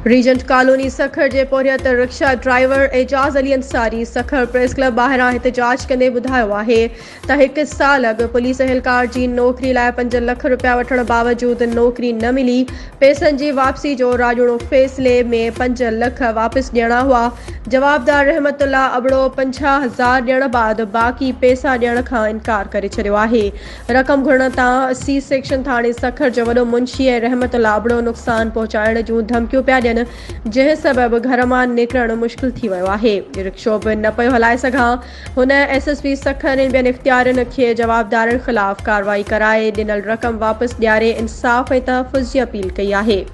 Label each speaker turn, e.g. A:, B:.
A: Reagent colony Sukkur जे पोरियत rickshaw driver एजाज़ Ali Ansari Sukkur press club ॿाहिरां एहतजाज कंदे ॿुधायो आहे त 1 साल अॻु पुलिस एहलकार जी नौकरी लाइ 5 लख रुपया वठण बावजूदि नौकरी न मिली। पैसनि जी वापसी जो राॼोड़ो फ़ैसिले में 5 लख वापसि ॾियणा हुआ। जवाबदार रहमतुल्ला अबड़ो 50,000 ॾियण बाद बाक़ी पैसा ॾियण खां इनकार करे छॾियो आहे। रक़म घुरण तां 80 सेक्शन थाणे सखर जो वॾो मुंशी ऐं रहमतुल्ला अबड़ो नुक़सान पहुचाइण जूं धमकियूं पिया ॾियनि, जंहिं सबबि घर मां निकिरणु मुश्किल थी वियो आहे। रिक्शो बि न पियो हलाए सघां। हुन SSP सखर ऐं ॿियनि इख़्तियारनि खे जवाबदारनि ख़िलाफ़ कार्रवाई कराए ॾिनल रक़म वापसि ॾियारे इंसाफ़ ऐं तहफ़ुज़ जी अपील कई आहे।